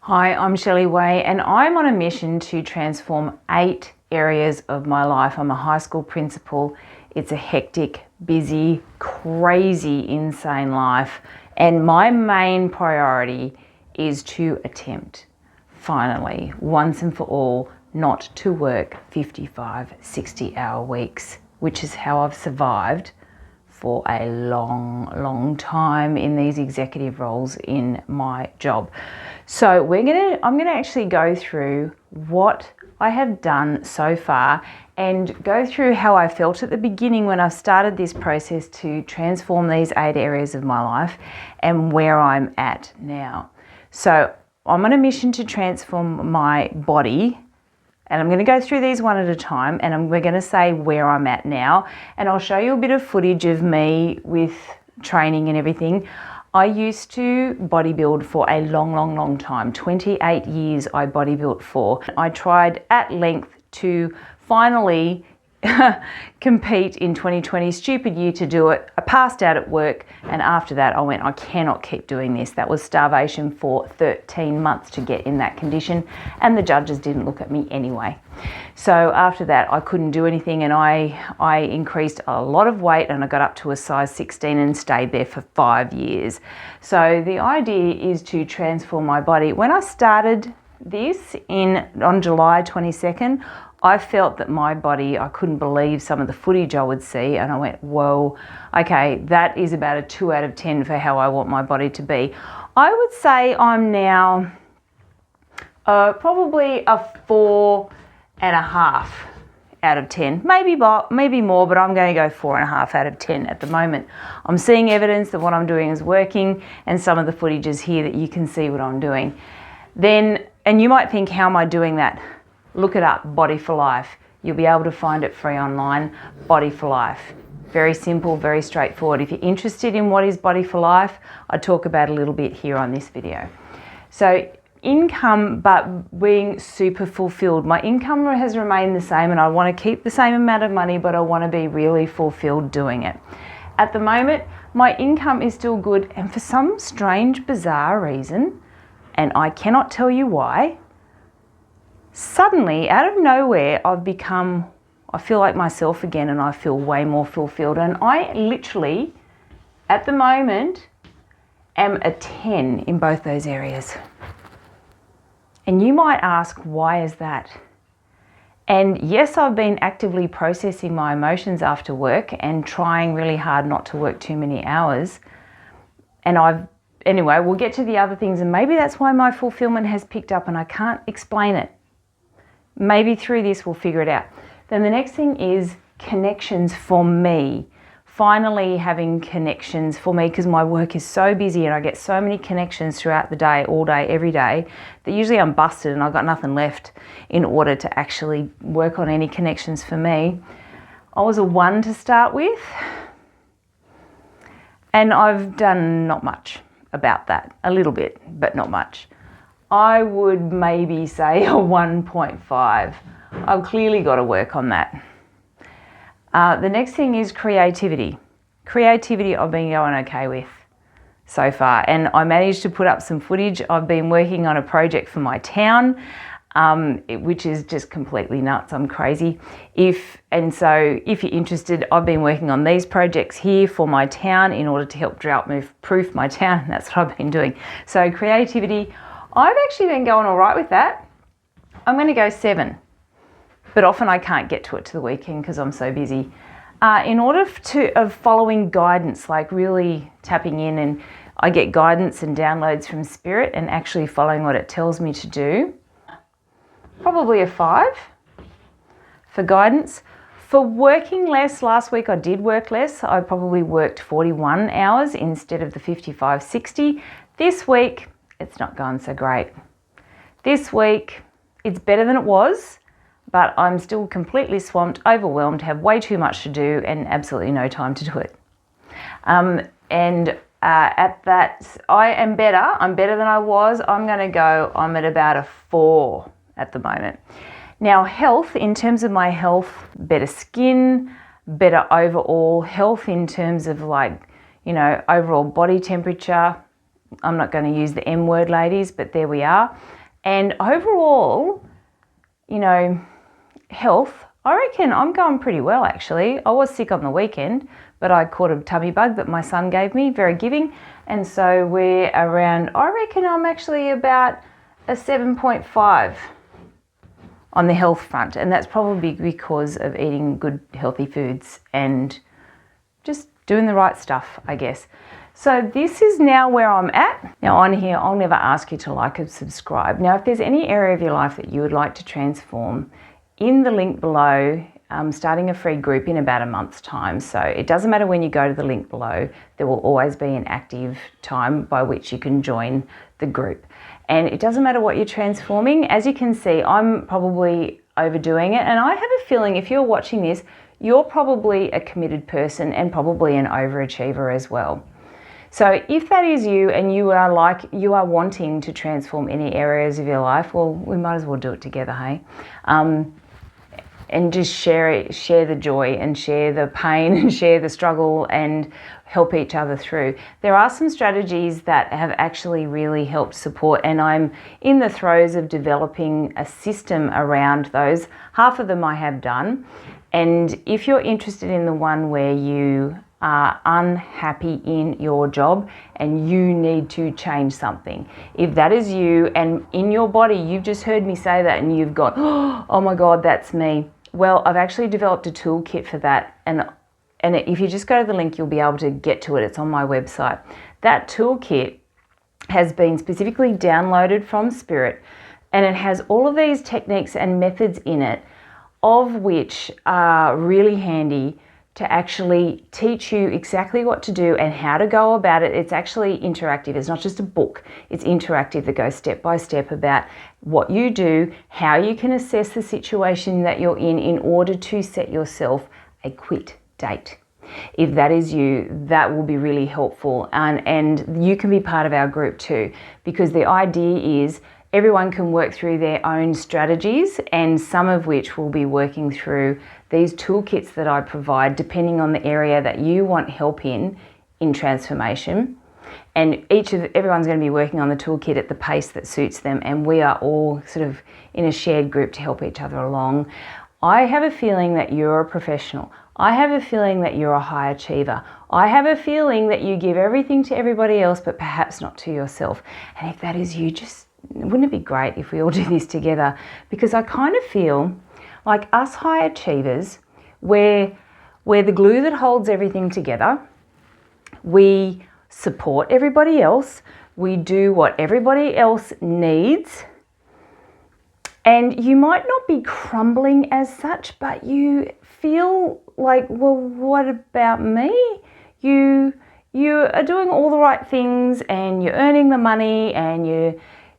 Hi, I'm Shelley Way and I'm on a mission to transform 8 areas of my life. I'm a high school principal. It's a hectic, busy, crazy, insane life. And my main priority is to attempt, finally, once and for all, not to work 55, 60-hour weeks, which is how I've survived for a long time in these executive roles in my job. So I'm gonna actually go through what I have done so far and go through how I felt at the beginning when I started this process to transform these 8 areas of my life and where I'm at now. So I'm on a mission to transform my body, and I'm going to go through these one at a time, and we're going to say where I'm at now, and I'll show you a bit of footage of me with training and everything. I used to bodybuild for a long time. 28 years I bodybuilt for. I tried at length to finally compete in 2020, stupid year to do it. I passed out at work, and after that I went, I cannot keep doing this. That was starvation for 13 months to get in that condition, and the judges didn't look at me anyway. So after that I couldn't do anything, and I increased a lot of weight, and I got up to a size 16 and stayed there for 5 years. So the idea is to transform my body. When I started this on July 22nd, I felt that my body, I couldn't believe some of the footage I would see, and I went, whoa, okay, that is about a 2 out of 10 for how I want my body to be. I would say I'm now probably a 4.5 out of 10, maybe more, but I'm going to go 4.5 out of 10 at the moment. I'm seeing evidence that what I'm doing is working, and some of the footage is here that you can see what I'm doing. And you might think, how am I doing that? Look it up, Body for Life. You'll be able to find it free online, Body for Life. Very simple, very straightforward. If you're interested in what is Body for Life, I talk about a little bit here on this video. So income, but being super fulfilled. My income has remained the same, and I want to keep the same amount of money, but I want to be really fulfilled doing it. At the moment, my income is still good, and for some strange, bizarre reason, and I cannot tell you why, suddenly, out of nowhere, I feel like myself again, and I feel way more fulfilled. And I literally, at the moment, am a 10 in both those areas. And you might ask, why is that? And yes, I've been actively processing my emotions after work and trying really hard not to work too many hours. And anyway, we'll get to the other things, and maybe that's why my fulfillment has picked up, and I can't explain it. Maybe through this we'll figure it out. Then the next thing is connections for me. Finally having connections for me, because my work is so busy and I get so many connections throughout the day, all day, every day, that usually I'm busted and I've got nothing left in order to actually work on any connections for me. I was a 1 to start with, and I've done not much about that. A little bit, but not much. I would maybe say a 1.5. I've clearly got to work on that. The next thing is creativity. Creativity I've been going okay with so far, and I managed to put up some footage. I've been working on a project for my town, which is just completely nuts. I'm crazy. So if you're interested, I've been working on these projects here for my town in order to help drought-proof my town. That's what I've been doing. So creativity, I've actually been going all right with that. I'm going to go 7, but often I can't get to it to the weekend because I'm so busy. In order of following guidance, like really tapping in, and I get guidance and downloads from Spirit and actually following what it tells me to do, probably a 5 for guidance. For working less, last week I did work less. I probably worked 41 hours instead of the 55, 60. This week, it's not going so great. This week, it's better than it was, but I'm still completely swamped, overwhelmed, have way too much to do, and absolutely no time to do it. At that, I am better. I'm better than I was. I'm at about a 4 at the moment. Now, health, in terms of my health, better skin, better overall health in terms of overall body temperature, I'm not going to use the M word, ladies, but there we are. And overall, you know, health, I reckon I'm going pretty well, actually. I was sick on the weekend, but I caught a tummy bug that my son gave me, very giving. And so we're around, I reckon I'm actually about a 7.5 on the health front. And that's probably because of eating good, healthy foods and just doing the right stuff, I guess. So this is now where I'm at. Now on here, I'll never ask you to like and subscribe. Now, if there's any area of your life that you would like to transform, in the link below, I'm starting a free group in about a month's time. So it doesn't matter when you go to the link below, there will always be an active time by which you can join the group. And it doesn't matter what you're transforming. As you can see, I'm probably overdoing it. And I have a feeling if you're watching this, you're probably a committed person and probably an overachiever as well. So if that is you and you are wanting to transform any areas of your life, well, we might as well do it together, hey? And just share the joy and share the pain and share the struggle and help each other through. There are some strategies that have actually really helped support, and I'm in the throes of developing a system around those. Half of them I have done. And if you're interested in the one where you are unhappy in your job and you need to change something, if that is you and in your body, you've just heard me say that and you've got, oh my God, that's me. Well, I've actually developed a toolkit for that. And if you just go to the link, you'll be able to get to it. It's on my website. That toolkit has been specifically downloaded from Spirit, and it has all of these techniques and methods in it, of which are really handy to actually teach you exactly what to do and how to go about it. It's actually interactive. It's not just a book. It's interactive that goes step by step about what you do, how you can assess the situation that you're in order to set yourself a quit date. If that is you, that will be really helpful. And you can be part of our group too, because the idea is everyone can work through their own strategies, and some of which will be working through these toolkits that I provide depending on the area that you want help in transformation. And everyone's going to be working on the toolkit at the pace that suits them, and we are all sort of in a shared group to help each other along. I have a feeling that you're a professional. I have a feeling that you're a high achiever. I have a feeling that you give everything to everybody else, but perhaps not to yourself. And if that is you, wouldn't it be great if we all do this together? Because I kind of feel like us high achievers, we're the glue that holds everything together. We support everybody else. We do what everybody else needs. And you might not be crumbling as such, but you feel like, well, what about me? You are doing all the right things and you're earning the money and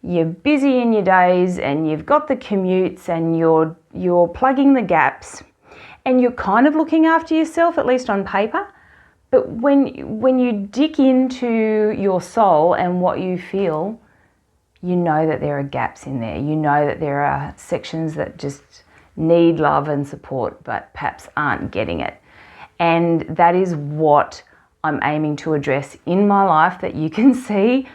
you're busy in your days and you've got the commutes and you're plugging the gaps and you're kind of looking after yourself, at least on paper. But when you dig into your soul and what you feel, you know that there are gaps in there. You know that there are sections that just need love and support, but perhaps aren't getting it. And that is what I'm aiming to address in my life, that you can see.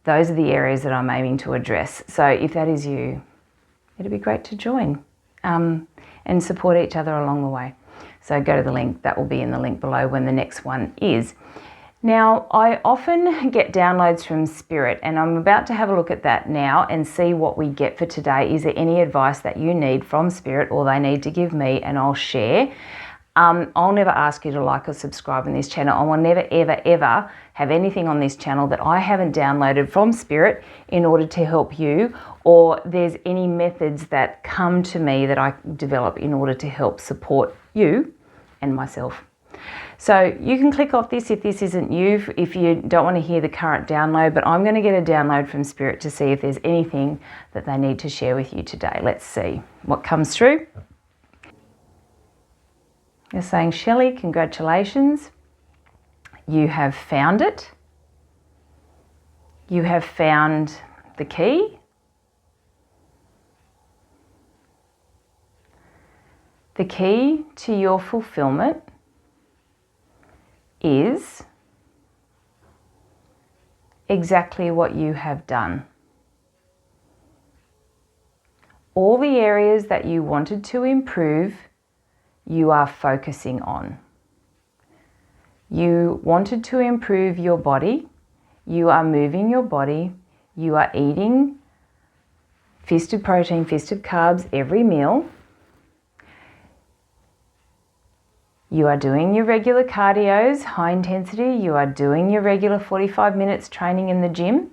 Those are the areas that I'm aiming to address. So if that is you, it'd be great to join and support each other along the way. So go to the link. That will be in the link below when the next one is. Now, I often get downloads from Spirit, and I'm about to have a look at that now and see what we get for today. Is there any advice that you need from Spirit or they need to give me, and I'll share. I'll never ask you to like or subscribe on this channel. I will never, ever, ever have anything on this channel that I haven't downloaded from Spirit in order to help you, or there's any methods that come to me that I develop in order to help support you and myself. So you can click off this if this isn't you, if you don't want to hear the current download, but I'm going to get a download from Spirit to see if there's anything that they need to share with you today. Let's see what comes through. They're saying, Shelley, congratulations. You have found it. You have found the key. The key to your fulfillment is exactly what you have done. All the areas that you wanted to improve, you are focusing on. You wanted to improve your body, you are moving your body, you are eating fist of protein, fist of carbs every meal. You are doing your regular cardios, high intensity. You are doing your regular 45 minutes training in the gym.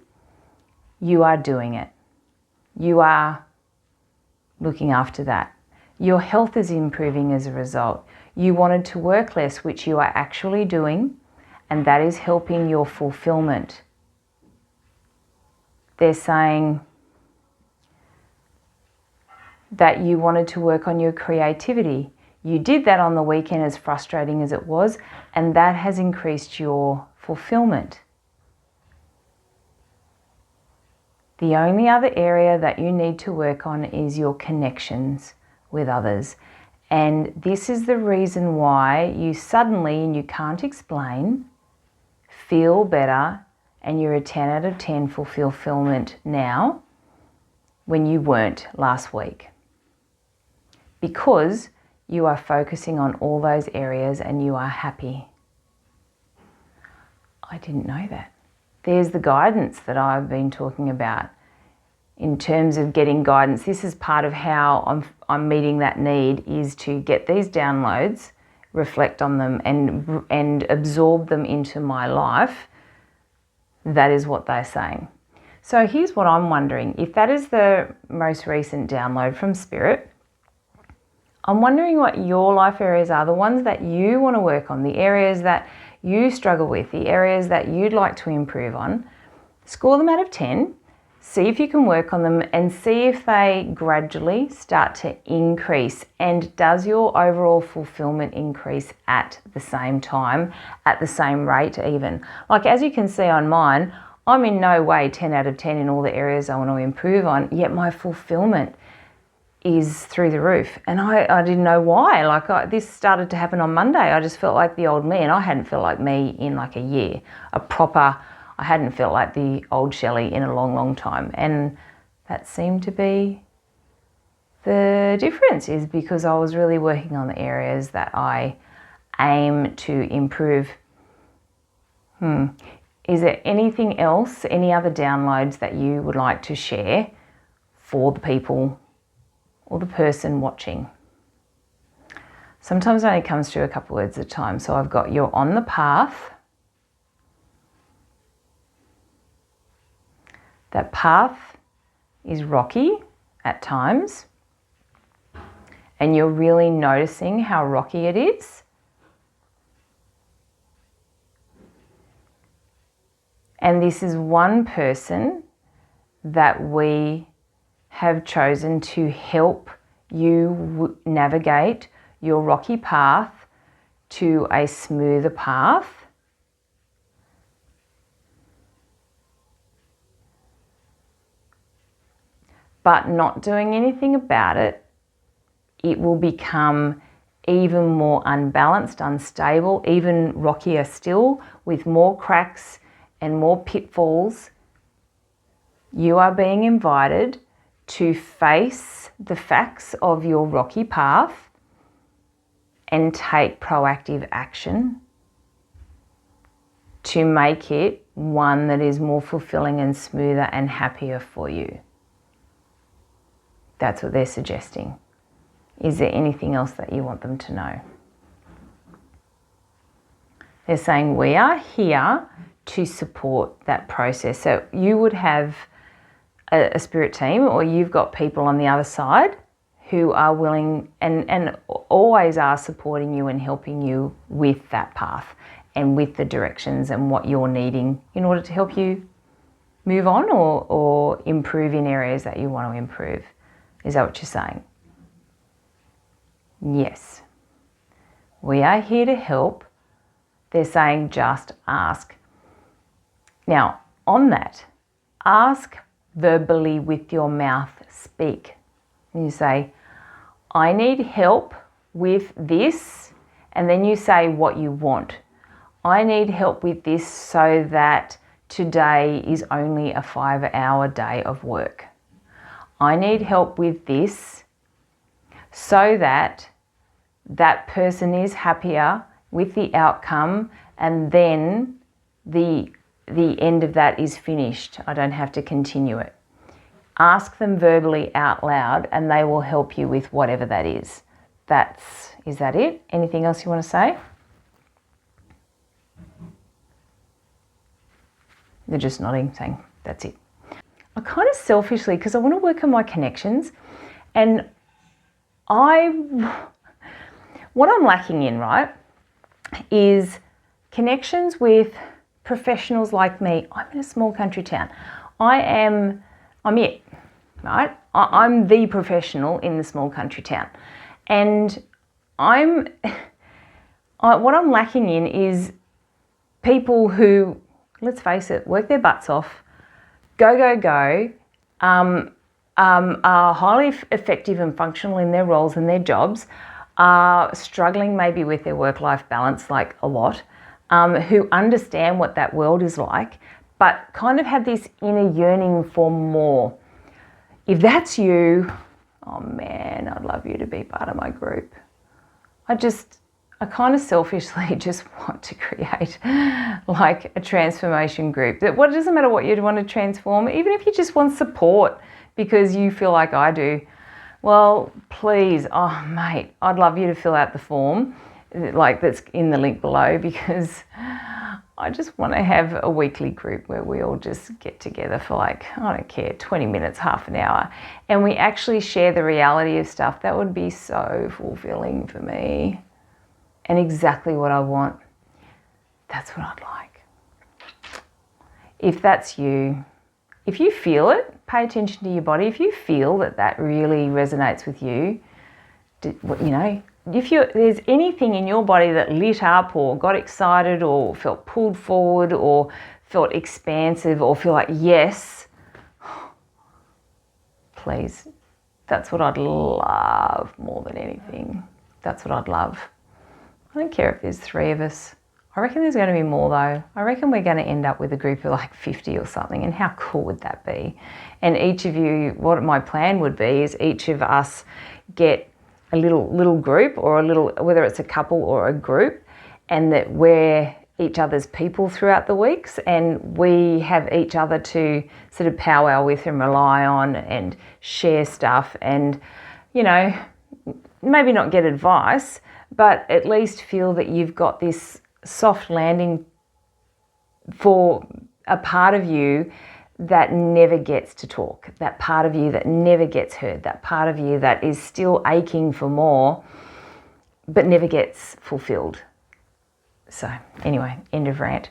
You are doing it. You are looking after that. Your health is improving as a result. You wanted to work less, which you are actually doing, and that is helping your fulfillment. They're saying that you wanted to work on your creativity. You did that on the weekend, as frustrating as it was, and that has increased your fulfillment. The only other area that you need to work on is your connections with others. And this is the reason why you suddenly, and you can't explain, feel better and you're a 10 out of 10 for fulfillment now when you weren't last week. Because you are focusing on all those areas and you are happy. I didn't know that. There's the guidance that I've been talking about. In terms of getting guidance, this is part of how I'm meeting that need, is to get these downloads, reflect on them and absorb them into my life. That is what they're saying. So here's what I'm wondering. If that is the most recent download from Spirit, I'm wondering what your life areas are, the ones that you want to work on, the areas that you struggle with, the areas that you'd like to improve on. Score them out of 10, see if you can work on them and see if they gradually start to increase. And does your overall fulfillment increase at the same time, at the same rate even? Like, as you can see on mine, I'm in no way 10 out of 10 in all the areas I want to improve on, yet my fulfillment is through the roof. And I didn't know why. This started to happen on Monday. I just felt like the old me, and I hadn't felt like me in like a year. I hadn't felt like the old Shelley in a long, long time. And that seemed to be the difference, is because I was really working on the areas that I aim to improve. Is there anything else, any other downloads that you would like to share for the people or the person watching? Sometimes it only comes through a couple words at a time. So I've got, you're on the path. That path is rocky at times, and you're really noticing how rocky it is. And this is one person that we have chosen to help you navigate your rocky path to a smoother path. But not doing anything about it, it will become even more unbalanced, unstable, even rockier still, with more cracks and more pitfalls. You are being invited to face the facts of your rocky path and take proactive action to make it one that is more fulfilling and smoother and happier for you. That's what they're suggesting. Is there anything else that you want them to know? They're saying we are here to support that process. So you would have a spirit team, or you've got people on the other side who are willing and always are supporting you and helping you with that path and with the directions and what you're needing in order to help you move on or improve in areas that you want to improve. Is that what you're saying? Yes. We are here to help. They're saying just ask. Now, on that, ask verbally with your mouth, speak. You say, I need help with this, and then you say what you want. I need help with this so that today is only a 5-hour day of work. I need help with this so that that person is happier with the outcome, and then the end of that is finished. I don't have to continue it. Ask them verbally out loud and they will help you with whatever that is. Is that it? Anything else you want to say? They're just nodding, saying, that's it. I kind of selfishly, because I want to work on my connections, and what I'm lacking in, right, is connections with professionals like me. I'm in a small country town. I'm it, right? I'm the professional in the small country town. And what I'm lacking in is people who, let's face it, work their butts off, go, are highly effective and functional in their roles and their jobs, are struggling maybe with their work-life balance like a lot, who understand what that world is like, but kind of have this inner yearning for more. If that's you, oh man, I'd love you to be part of my group. I kind of selfishly just want to create like a transformation group. It doesn't matter what you want to transform, even if you just want support because you feel like I do. Well, please, oh mate, I'd love you to fill out the form like that's in the link below, because I just want to have a weekly group where we all just get together for like, I don't care, 20 minutes, half an hour, and we actually share the reality of stuff. That would be so fulfilling for me and exactly what I want. That's what I'd like. If that's you, if you feel it, pay attention to your body. If you feel that really resonates with you, if there's anything in your body that lit up or got excited or felt pulled forward or felt expansive or feel like, yes, please, that's what I'd love more than anything. That's what I'd love. I don't care if there's 3 of us. I reckon there's going to be more though. I reckon we're going to end up with a group of like 50 or something, and how cool would that be? And each of you, what my plan would be is each of us get a little group, or whether it's a couple or a group, and that we're each other's people throughout the weeks, and we have each other to sort of powwow with and rely on and share stuff, and maybe not get advice, but at least feel that you've got this soft landing for a part of you that never gets to talk, that part of you that never gets heard, that part of you that is still aching for more but never gets fulfilled. So anyway, end of rant.